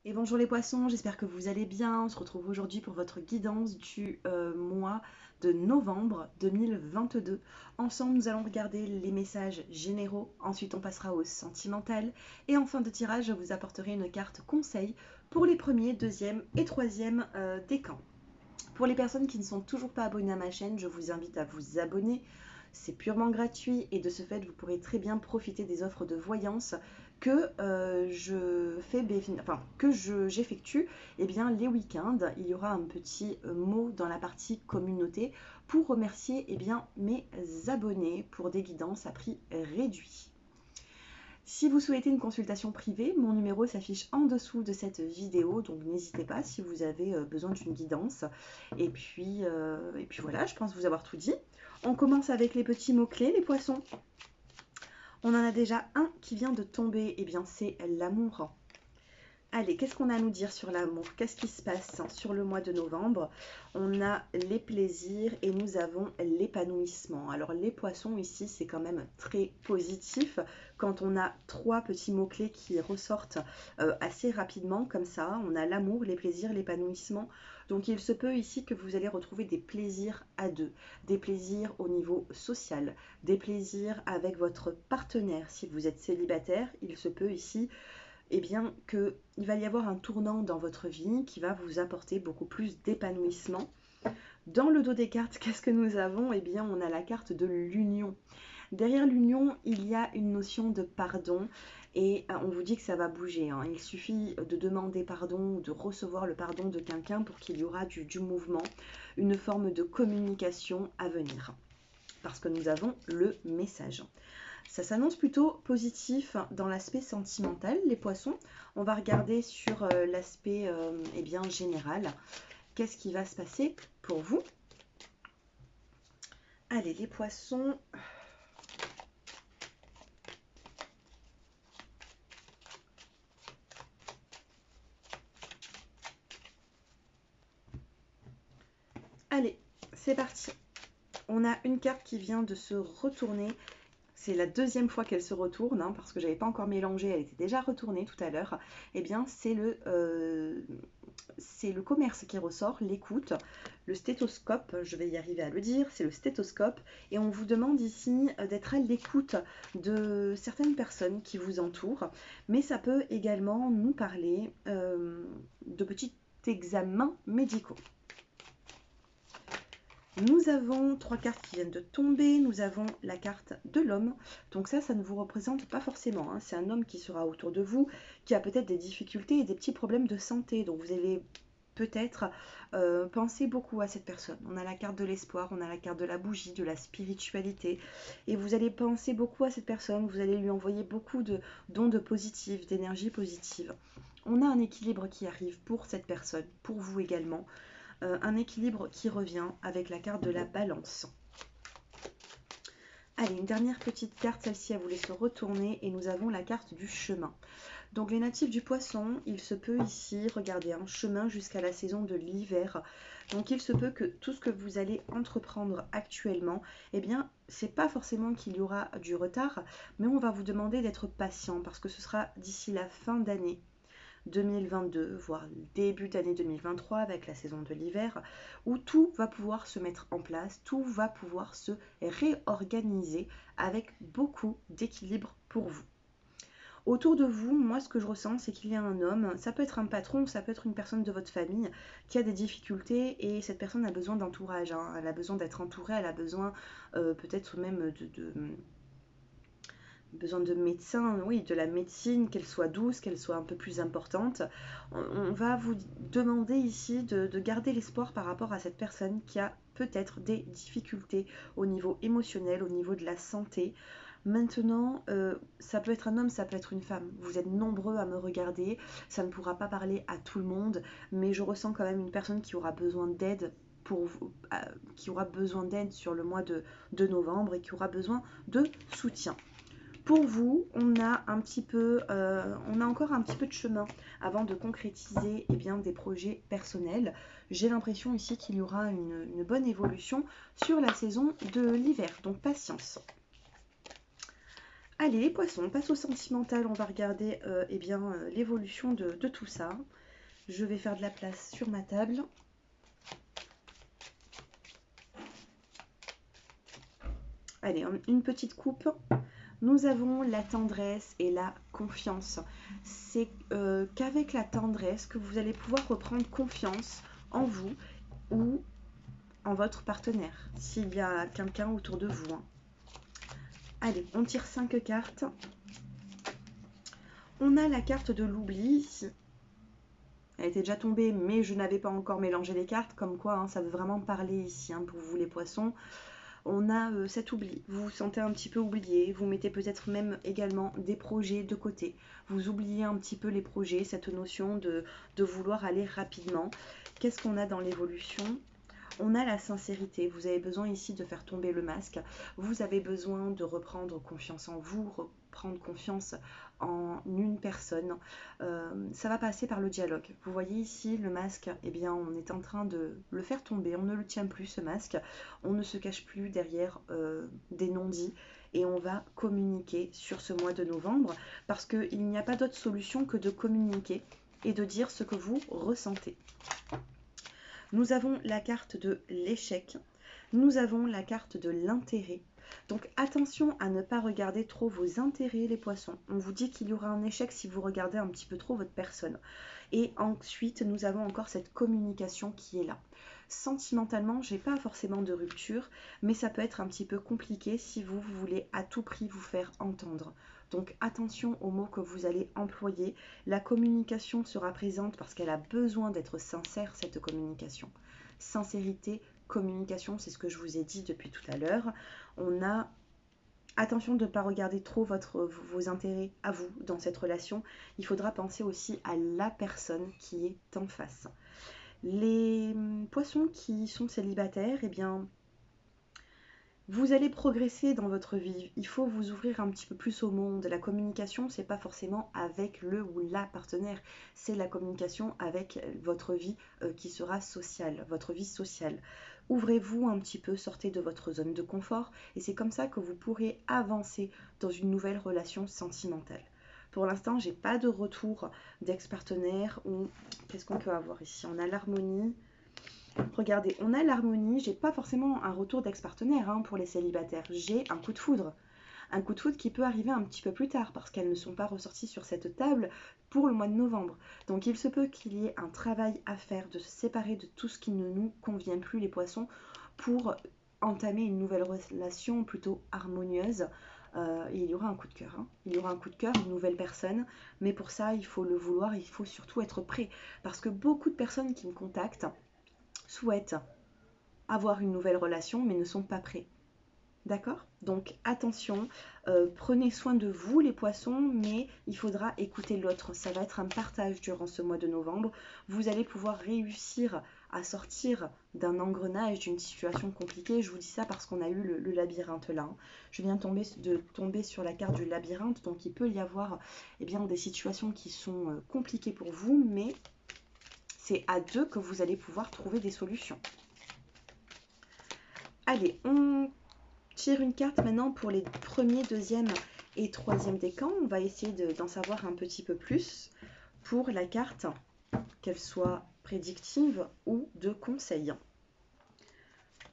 Et bonjour les poissons, j'espère que vous allez bien. On se retrouve aujourd'hui pour votre guidance du mois de novembre 2022. Ensemble, nous allons regarder les messages généraux, ensuite on passera au sentimental et en fin de tirage, je vous apporterai une carte conseil pour les premiers, deuxième et troisième décans. Pour les personnes qui ne sont toujours pas abonnées à ma chaîne, je vous invite à vous abonner. C'est purement gratuit et de ce fait, vous pourrez très bien profiter des offres de voyance que j'effectue les week-ends. Il y aura un petit mot dans la partie communauté pour remercier mes abonnés pour des guidances à prix réduit. Si vous souhaitez une consultation privée, mon numéro s'affiche en dessous de cette vidéo, donc n'hésitez pas si vous avez besoin d'une guidance. Et puis voilà, je pense vous avoir tout dit. On commence avec les petits mots-clés, les poissons. On en a déjà un qui vient de tomber, et bien c'est l'amour. Allez, qu'est-ce qu'on a à nous dire sur l'amour? Qu'est-ce qui se passe sur le mois de novembre? On a les plaisirs et nous avons l'épanouissement. Alors les poissons ici, c'est quand même très positif quand on a trois petits mots-clés qui ressortent assez rapidement comme ça. On a l'amour, les plaisirs, l'épanouissement. Donc il se peut ici que vous allez retrouver des plaisirs à deux, des plaisirs au niveau social, des plaisirs avec votre partenaire. Si vous êtes célibataire, il se peut ici qu'il va y avoir un tournant dans votre vie qui va vous apporter beaucoup plus d'épanouissement. Dans le dos des cartes, qu'est-ce que nous avons? On a la carte de l'union. Derrière l'union, il y a une notion de pardon et on vous dit que ça va bouger. Il suffit de demander pardon ou de recevoir le pardon de quelqu'un pour qu'il y aura du mouvement, une forme de communication à venir. Parce que nous avons le message. Ça s'annonce plutôt positif dans l'aspect sentimental, les poissons. On va regarder sur l'aspect général. Qu'est-ce qui va se passer pour vous? Allez, les poissons. Allez, c'est parti. On a une carte qui vient de se retourner. C'est la deuxième fois qu'elle se retourne, parce que j'avais pas encore mélangé, elle était déjà retournée tout à l'heure. C'est le commerce qui ressort, l'écoute, le stéthoscope, je vais y arriver à le dire, c'est le stéthoscope. Et on vous demande ici d'être à l'écoute de certaines personnes qui vous entourent. Mais ça peut également nous parler de petits examens médicaux. Nous avons trois cartes qui viennent de tomber. Nous avons la carte de l'homme. Donc ça ne vous représente pas forcément. C'est un homme qui sera autour de vous, qui a peut-être des difficultés et des petits problèmes de santé. Donc vous allez peut-être penser beaucoup à cette personne. On a la carte de l'espoir, on a la carte de la bougie, de la spiritualité. Et vous allez penser beaucoup à cette personne. Vous allez lui envoyer beaucoup d'ondes positives, d'énergie positive. On a un équilibre qui arrive pour cette personne, pour vous également. Un équilibre qui revient avec la carte de la balance. Allez, une dernière petite carte, celle-ci elle voulait se retourner et nous avons la carte du chemin. Donc les natifs du poisson, il se peut ici, regardez, un chemin jusqu'à la saison de l'hiver. Donc il se peut que tout ce que vous allez entreprendre actuellement, c'est pas forcément qu'il y aura du retard, mais on va vous demander d'être patient parce que ce sera d'ici la fin d'année 2022, voire début d'année 2023 avec la saison de l'hiver, où tout va pouvoir se mettre en place, tout va pouvoir se réorganiser avec beaucoup d'équilibre pour vous. Autour de vous, moi ce que je ressens, c'est qu'il y a un homme, ça peut être un patron, ça peut être une personne de votre famille qui a des difficultés et cette personne a besoin d'entourage, elle a besoin d'être entourée, elle a besoin peut-être même besoin de médecins, oui, de la médecine, qu'elle soit douce, qu'elle soit un peu plus importante. On va vous demander ici de garder l'espoir par rapport à cette personne qui a peut-être des difficultés au niveau émotionnel, au niveau de la santé. Maintenant, ça peut être un homme, ça peut être une femme. Vous êtes nombreux à me regarder, ça ne pourra pas parler à tout le monde, mais je ressens quand même une personne qui aura besoin d'aide pour vous, qui aura besoin d'aide sur le mois de novembre et qui aura besoin de soutien. Pour vous, on a encore un petit peu de chemin avant de concrétiser des projets personnels. J'ai l'impression ici qu'il y aura une bonne évolution sur la saison de l'hiver, donc patience. Allez, les poissons, on passe au sentimental. On va regarder l'évolution de tout ça. Je vais faire de la place sur ma table. Allez, une petite coupe. Nous avons la tendresse et la confiance. C'est qu'avec la tendresse que vous allez pouvoir reprendre confiance en vous ou en votre partenaire, s'il y a quelqu'un autour de vous. Allez, on tire 5 cartes. On a la carte de l'oubli ici. Elle était déjà tombée, mais je n'avais pas encore mélangé les cartes, comme quoi ça veut vraiment parler ici pour vous les poissons. On a cet oubli, vous vous sentez un petit peu oublié, vous mettez peut-être même également des projets de côté, vous oubliez un petit peu les projets, cette notion de vouloir aller rapidement. Qu'est-ce qu'on a dans l'évolution ? On a la sincérité, vous avez besoin ici de faire tomber le masque, vous avez besoin de reprendre confiance en vous, reprendre confiance en une personne. Ça va passer par le dialogue. Vous voyez ici le masque, eh bien on est en train de le faire tomber, on ne le tient plus ce masque, on ne se cache plus derrière des non-dits et on va communiquer sur ce mois de novembre parce qu'il n'y a pas d'autre solution que de communiquer et de dire ce que vous ressentez. Nous avons la carte de l'échec, nous avons la carte de l'intérêt. Donc attention à ne pas regarder trop vos intérêts les poissons. On vous dit qu'il y aura un échec si vous regardez un petit peu trop votre personne. Et ensuite, nous avons encore cette communication qui est là. Sentimentalement, j'ai pas forcément de rupture, mais ça peut être un petit peu compliqué si vous voulez à tout prix vous faire entendre. Donc attention aux mots que vous allez employer. La communication sera présente parce qu'elle a besoin d'être sincère, cette communication. Sincérité, communication, c'est ce que je vous ai dit depuis tout à l'heure. On a attention de ne pas regarder trop vos intérêts à vous dans cette relation. Il faudra penser aussi à la personne qui est en face. Les poissons qui sont célibataires, eh bien, vous allez progresser dans votre vie. Il faut vous ouvrir un petit peu plus au monde. La communication, c'est pas forcément avec le ou la partenaire. C'est la communication avec votre vie qui sera sociale, votre vie sociale. Ouvrez-vous un petit peu, sortez de votre zone de confort. Et c'est comme ça que vous pourrez avancer dans une nouvelle relation sentimentale. Pour l'instant, j'ai pas de retour d'ex-partenaire ou qu'est-ce qu'on peut avoir ici ? On a l'harmonie. Regardez, on a l'harmonie, j'ai pas forcément un retour d'ex-partenaire pour les célibataires, j'ai un coup de foudre. Un coup de foudre qui peut arriver un petit peu plus tard parce qu'elles ne sont pas ressorties sur cette table pour le mois de novembre. Donc il se peut qu'il y ait un travail à faire, de se séparer de tout ce qui ne nous convient plus les poissons pour entamer une nouvelle relation plutôt harmonieuse. Et il y aura un coup de cœur. Il y aura un coup de cœur, une nouvelle personne. Mais pour ça, il faut le vouloir, il faut surtout être prêt. Parce que beaucoup de personnes qui me contactent souhaitent avoir une nouvelle relation mais ne sont pas prêts. D'accord ? Donc attention, prenez soin de vous les poissons, mais il faudra écouter l'autre. Ça va être un partage durant ce mois de novembre. Vous allez pouvoir réussir à sortir d'un engrenage, d'une situation compliquée. Je vous dis ça parce qu'on a eu le labyrinthe là. Je viens de tomber sur la carte du labyrinthe, donc il peut y avoir des situations qui sont compliquées pour vous, mais c'est à deux que vous allez pouvoir trouver des solutions. Allez, on tire une carte maintenant pour les premiers, deuxième et troisième décans. On va essayer d'en savoir un petit peu plus pour la carte, qu'elle soit prédictive ou de conseil.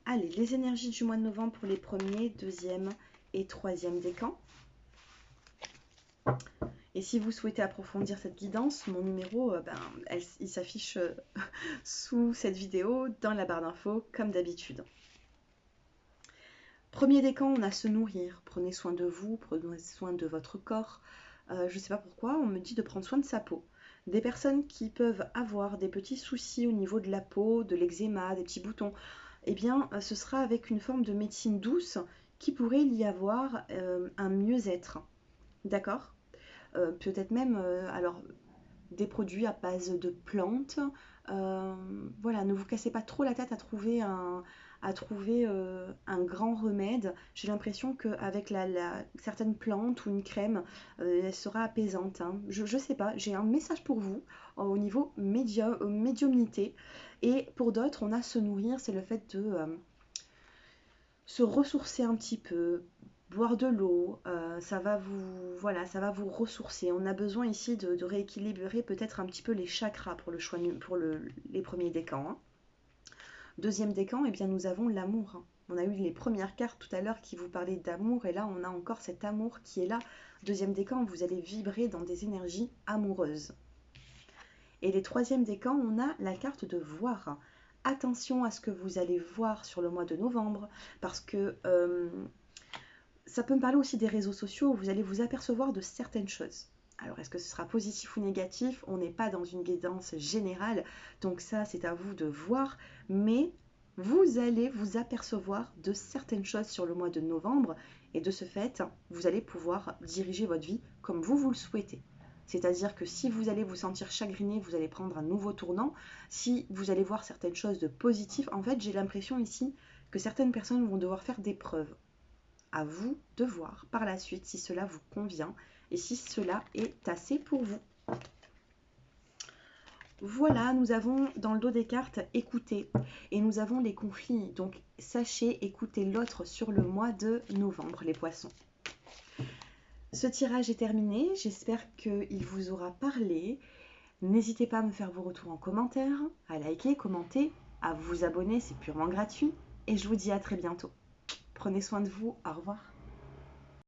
Allez, les énergies du mois de novembre pour les premiers, deuxième et troisième décans. Et si vous souhaitez approfondir cette guidance, mon numéro, il s'affiche sous cette vidéo dans la barre d'infos, comme d'habitude. Premier décan, on a se nourrir. Prenez soin de vous, prenez soin de votre corps. Je ne sais pas pourquoi, on me dit de prendre soin de sa peau. Des personnes qui peuvent avoir des petits soucis au niveau de la peau, de l'eczéma, des petits boutons, eh bien, ce sera avec une forme de médecine douce qui pourrait y avoir un mieux-être. D'accord ? Peut-être même des produits à base de plantes. Voilà, ne vous cassez pas trop la tête à trouver un grand remède. J'ai l'impression qu'avec certaines plantes ou une crème, elle sera apaisante. Je ne sais pas, j'ai un message pour vous au niveau médiumnité. Et pour d'autres, on a se nourrir, c'est le fait de se ressourcer un petit peu, boire de l'eau, ça va vous, voilà, ça va vous ressourcer. On a besoin ici de rééquilibrer peut-être un petit peu les chakras pour le choix, pour les premiers décans, hein. Deuxième décan, eh bien, nous avons l'amour, hein. On a eu les premières cartes tout à l'heure qui vous parlaient d'amour, et là, on a encore cet amour qui est là. Deuxième décan, vous allez vibrer dans des énergies amoureuses. Et les troisièmes décans, on a la carte de voir. Attention à ce que vous allez voir sur le mois de novembre, parce que ça peut me parler aussi des réseaux sociaux où vous allez vous apercevoir de certaines choses. Alors, est-ce que ce sera positif ou négatif? On n'est pas dans une guidance générale, donc ça, c'est à vous de voir. Mais vous allez vous apercevoir de certaines choses sur le mois de novembre, et de ce fait, vous allez pouvoir diriger votre vie comme vous le souhaitez. C'est-à-dire que si vous allez vous sentir chagriné, vous allez prendre un nouveau tournant. Si vous allez voir certaines choses de positif, en fait, j'ai l'impression ici que certaines personnes vont devoir faire des preuves. À vous de voir par la suite si cela vous convient et si cela est assez pour vous. Voilà, nous avons dans le dos des cartes écouter et nous avons les conflits. Donc sachez écouter l'autre sur le mois de novembre, les poissons. Ce tirage est terminé, j'espère qu'il vous aura parlé. N'hésitez pas à me faire vos retours en commentaire, à liker, commenter, à vous abonner, c'est purement gratuit. Et je vous dis à très bientôt. Prenez soin de vous, au revoir.